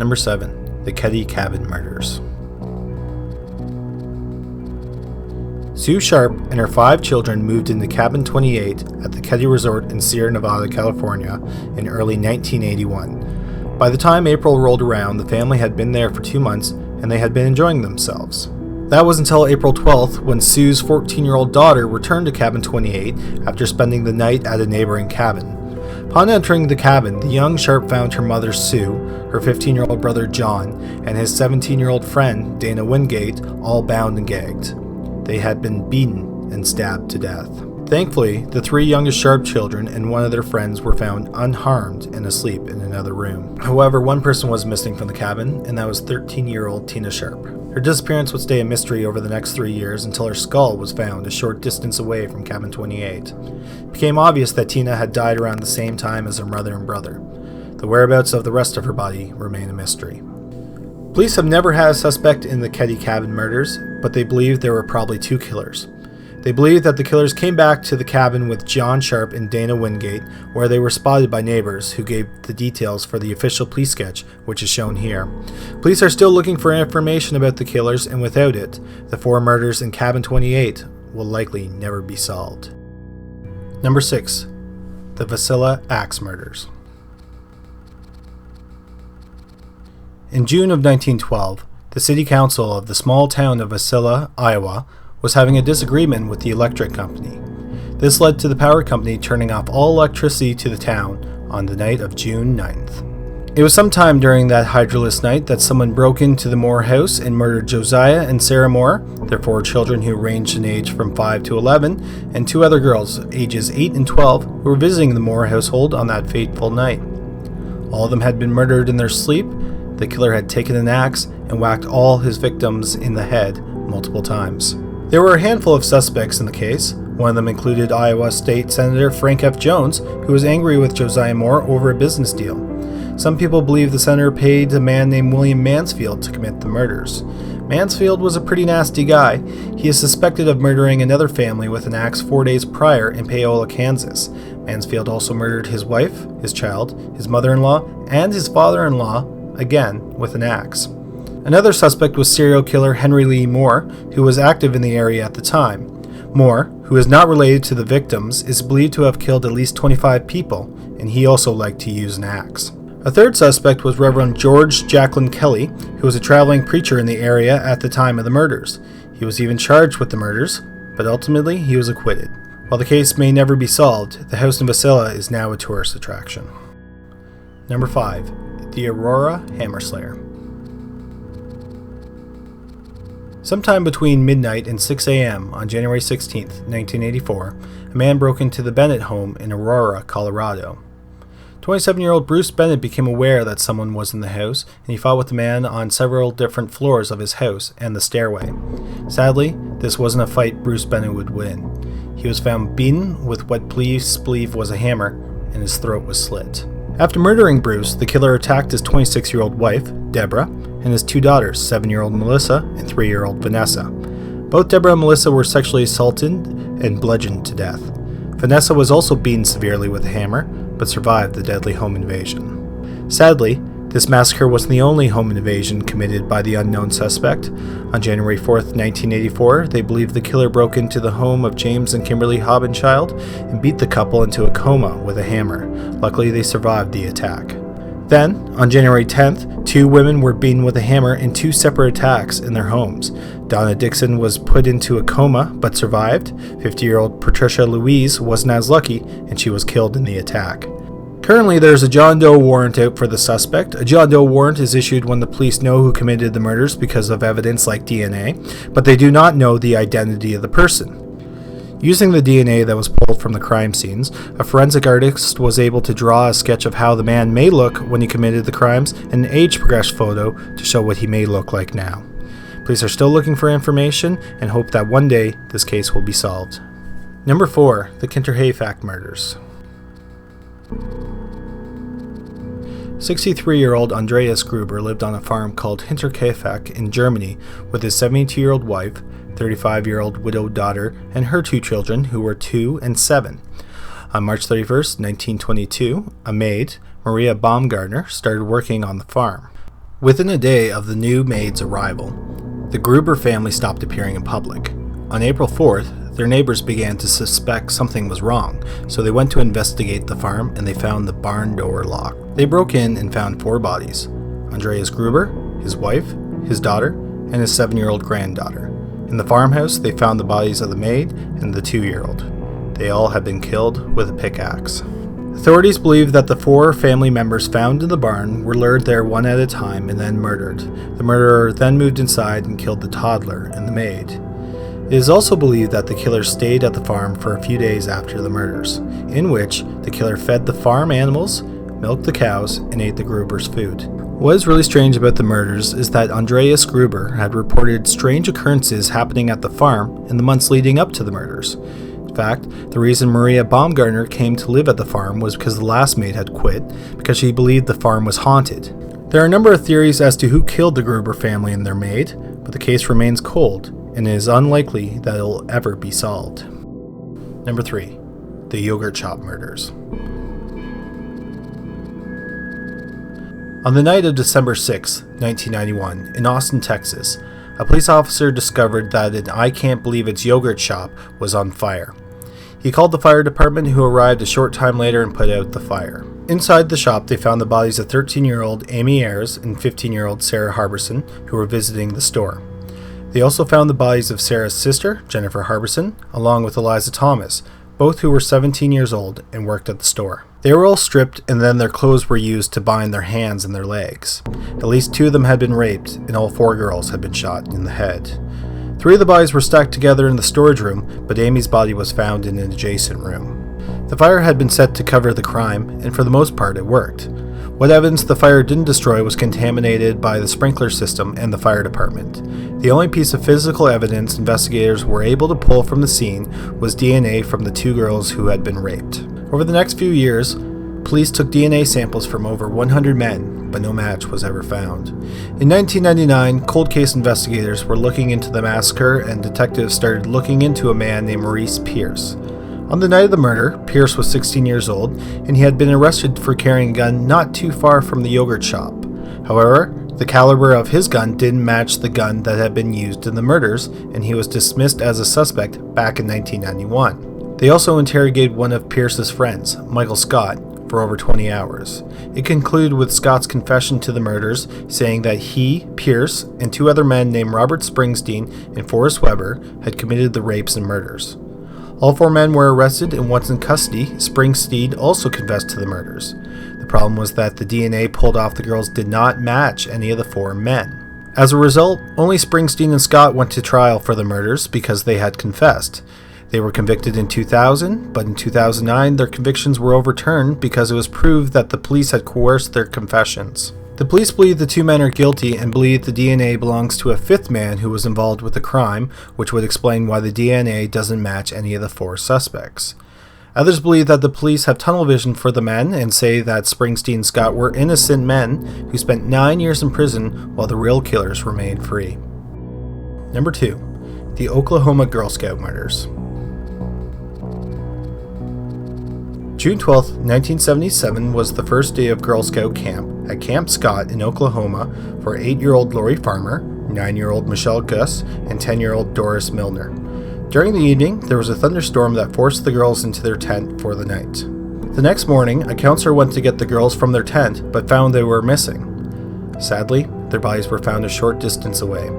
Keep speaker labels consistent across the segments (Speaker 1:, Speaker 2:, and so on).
Speaker 1: Number 7. The Keddie Cabin Murders. Sue Sharp and her 5 children moved into Cabin 28 at the Keddie Resort in Sierra Nevada, California in early 1981. By the time April rolled around, the family had been there for 2 months and they had been enjoying themselves. That was until April 12th when Sue's 14-year-old daughter returned to Cabin 28 after spending the night at a neighboring cabin. Upon entering the cabin, the young Sharp found her mother Sue, her 15-year-old brother John, and his 17-year-old friend Dana Wingate all bound and gagged. They had been beaten and stabbed to death. Thankfully, the 3 youngest Sharp children and one of their friends were found unharmed and asleep in another room. However, one person was missing from the cabin, and that was 13-year-old Tina Sharp. Her disappearance would stay a mystery over the next 3 years until her skull was found a short distance away from Cabin 28. It became obvious that Tina had died around the same time as her mother and brother. The whereabouts of the rest of her body remain a mystery. Police have never had a suspect in the Keddie Cabin murders, but they believe there were probably 2 killers. They believe that the killers came back to the cabin with John Sharp and Dana Wingate, where they were spotted by neighbors who gave the details for the official police sketch, which is shown here. Police are still looking for information about the killers, and without it, the 4 murders in Cabin 28 will likely never be solved. Number 6. The Wasilla Axe Murders. In June of 1912, the city council of the small town of Wasilla, Iowa, was having a disagreement with the electric company. This led to the power company turning off all electricity to the town on the night of June 9th. It was sometime during that hydroless night that someone broke into the Moore house and murdered Josiah and Sarah Moore, their 4 children who ranged in age from 5 to 11, and 2 other girls, ages 8 and 12, who were visiting the Moore household on that fateful night. All of them had been murdered in their sleep. The killer had taken an axe and whacked all his victims in the head multiple times. There were a handful of suspects in the case. One of them included Iowa State Senator Frank F. Jones, who was angry with Josiah Moore over a business deal. Some people believe the senator paid a man named William Mansfield to commit the murders. Mansfield was a pretty nasty guy. He is suspected of murdering another family with an axe 4 days prior in Paola, Kansas. Mansfield also murdered his wife, his child, his mother-in-law, and his father-in-law, again with an axe. Another suspect was serial killer Henry Lee Moore, who was active in the area at the time. Moore, who is not related to the victims, is believed to have killed at least 25 people, and he also liked to use an axe. A third suspect was Reverend George Jacklin Kelly, who was a traveling preacher in the area at the time of the murders. He was even charged with the murders, but ultimately he was acquitted. While the case may never be solved, the house in Wasilla is now a tourist attraction. Number 5. The Aurora Hammer Slayer. Sometime between midnight and 6 a.m. on January 16, 1984, a man broke into the Bennett home in Aurora, Colorado. 27-year-old Bruce Bennett became aware that someone was in the house, and he fought with the man on several different floors of his house and the stairway. Sadly, this wasn't a fight Bruce Bennett would win. He was found beaten with what police believe was a hammer, and his throat was slit. After murdering Bruce, the killer attacked his 26-year-old wife, Deborah, and his 2 daughters, 7-year-old Melissa and 3-year-old Vanessa. Both Deborah and Melissa were sexually assaulted and bludgeoned to death. Vanessa was also beaten severely with a hammer, but survived the deadly home invasion. Sadly, this massacre wasn't the only home invasion committed by the unknown suspect. On January 4, 1984, they believe the killer broke into the home of James and Kimberly Hobbenchild and beat the couple into a coma with a hammer. Luckily, they survived the attack. Then, on January 10th, 2 women were beaten with a hammer in 2 separate attacks in their homes. Donna Dixon was put into a coma but survived. 50-year-old Patricia Louise wasn't as lucky, and she was killed in the attack. Currently, there is a John Doe warrant out for the suspect. A John Doe warrant is issued when the police know who committed the murders because of evidence like DNA, but they do not know the identity of the person. Using the DNA that was pulled from the crime scenes, a forensic artist was able to draw a sketch of how the man may look when he committed the crimes and an age progressed photo to show what he may look like now. Police are still looking for information and hope that one day this case will be solved. Number 4. The Kinterhayfak Murders. 63-year-old Andreas Gruber lived on a farm called Hinterkaifeck in Germany with his 72-year-old wife, 35-year-old widowed daughter, and her 2 children, who were 2 and 7. On March 31st, 1922, a maid, Maria Baumgartner, started working on the farm. Within a day of the new maid's arrival, the Gruber family stopped appearing in public. On April 4th, their neighbors began to suspect something was wrong, so they went to investigate the farm and they found the barn door locked. They broke in and found 4 bodies: Andreas Gruber, his wife, his daughter, and his 7-year-old granddaughter. In the farmhouse, they found the bodies of the maid and the 2-year-old. They all had been killed with a pickaxe. Authorities believe that the 4 family members found in the barn were lured there one at a time and then murdered. The murderer then moved inside and killed the toddler and the maid. It is also believed that the killer stayed at the farm for a few days after the murders, in which the killer fed the farm animals, milked the cows, and ate the Gruber's food. What is really strange about the murders is that Andreas Gruber had reported strange occurrences happening at the farm in the months leading up to the murders. In fact, the reason Maria Baumgartner came to live at the farm was because the last maid had quit, because she believed the farm was haunted. There are a number of theories as to who killed the Gruber family and their maid, but the case remains cold, and it is unlikely that it will ever be solved. Number 3. The Yogurt Shop Murders. On the night of December 6, 1991, in Austin, Texas, a police officer discovered that an I Can't Believe It's yogurt shop was on fire. He called the fire department, who arrived a short time later and put out the fire. Inside the shop, they found the bodies of 13-year-old Amy Ayers and 15-year-old Sarah Harbison, who were visiting the store. They also found the bodies of Sarah's sister, Jennifer Harbison, along with Eliza Thomas, both who were 17 years old and worked at the store. They were all stripped, and then their clothes were used to bind their hands and their legs. At least 2 of them had been raped, and all 4 girls had been shot in the head. 3 of the bodies were stacked together in the storage room, but Amy's body was found in an adjacent room. The fire had been set to cover the crime, and for the most part it worked. What evidence the fire didn't destroy was contaminated by the sprinkler system and the fire department. The only piece of physical evidence investigators were able to pull from the scene was DNA from the 2 girls who had been raped. Over the next few years, police took DNA samples from over 100 men, but no match was ever found. In 1999, cold case investigators were looking into the massacre, and detectives started looking into a man named Maurice Pierce. On the night of the murder, Pierce was 16 years old, and he had been arrested for carrying a gun not too far from the yogurt shop. However, the caliber of his gun didn't match the gun that had been used in the murders, and he was dismissed as a suspect back in 1991. They also interrogated one of Pierce's friends, Michael Scott, for over 20 hours. It concluded with Scott's confession to the murders, saying that he, Pierce, and 2 other men named Robert Springsteen and Forrest Weber had committed the rapes and murders. All 4 men were arrested, and once in custody, Springsteen also confessed to the murders. The problem was that the DNA pulled off the girls did not match any of the 4 men. As a result, only Springsteen and Scott went to trial for the murders because they had confessed. They were convicted in 2000, but in 2009 their convictions were overturned because it was proved that the police had coerced their confessions. The police believe the 2 men are guilty and believe the DNA belongs to a 5th man who was involved with the crime, which would explain why the DNA doesn't match any of the 4 suspects. Others believe that the police have tunnel vision for the men and say that Springsteen and Scott were innocent men who spent 9 years in prison while the real killers remained free. Number 2. The Oklahoma Girl Scout Murders. June 12, 1977 was the first day of Girl Scout camp at Camp Scott in Oklahoma for 8-year-old Lori Farmer, 9-year-old Michelle Gus, and 10-year-old Doris Milner. During the evening, there was a thunderstorm that forced the girls into their tent for the night. The next morning, a counselor went to get the girls from their tent, but found they were missing. Sadly, their bodies were found a short distance away.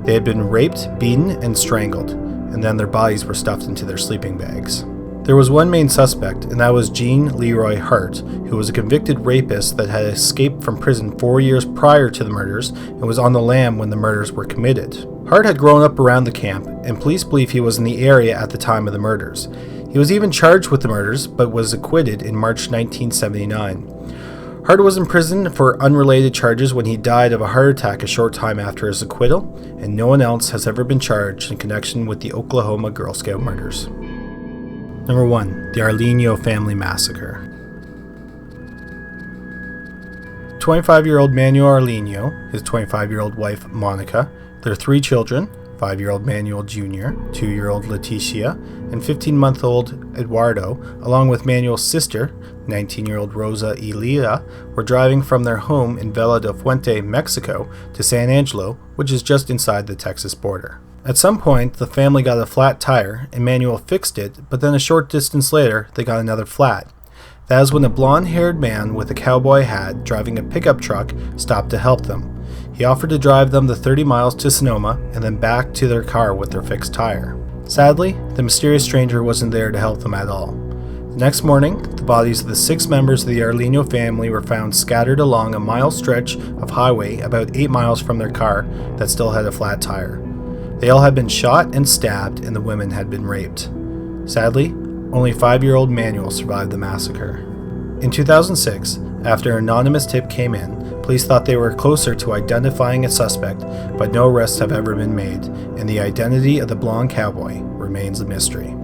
Speaker 1: They had been raped, beaten, and strangled, and then their bodies were stuffed into their sleeping bags. There was one main suspect, and that was Jean Leroy Hart, who was a convicted rapist that had escaped from prison 4 years prior to the murders and was on the lam when the murders were committed. Hart had grown up around the camp, and police believe he was in the area at the time of the murders. He was even charged with the murders, but was acquitted in March 1979. Hart was in prison for unrelated charges when he died of a heart attack a short time after his acquittal, and no one else has ever been charged in connection with the Oklahoma Girl Scout murders. Number 1. The Arlenio Family Massacre. 25-year-old Manuel Arlenio, his 25-year-old wife Monica, their 3 children, 5-year-old Manuel Jr., 2-year-old Leticia, and 15-month-old Eduardo, along with Manuel's sister, 19-year-old Rosa y Leah were driving from their home in Villa del Fuente, Mexico, to San Angelo, which is just inside the Texas border. At some point, the family got a flat tire, and Manuel fixed it, but then a short distance later, they got another flat. That is when a blonde-haired man with a cowboy hat driving a pickup truck stopped to help them. He offered to drive them the 30 miles to Sonoma and then back to their car with their fixed tire. Sadly, the mysterious stranger wasn't there to help them at all. The next morning, the bodies of the 6 members of the Arlino family were found scattered along a mile stretch of highway about 8 miles from their car that still had a flat tire. They all had been shot and stabbed, and the women had been raped. Sadly, only 5-year-old Manuel survived the massacre. In 2006, after an anonymous tip came in, police thought they were closer to identifying a suspect, but no arrests have ever been made, and the identity of the blonde cowboy remains a mystery.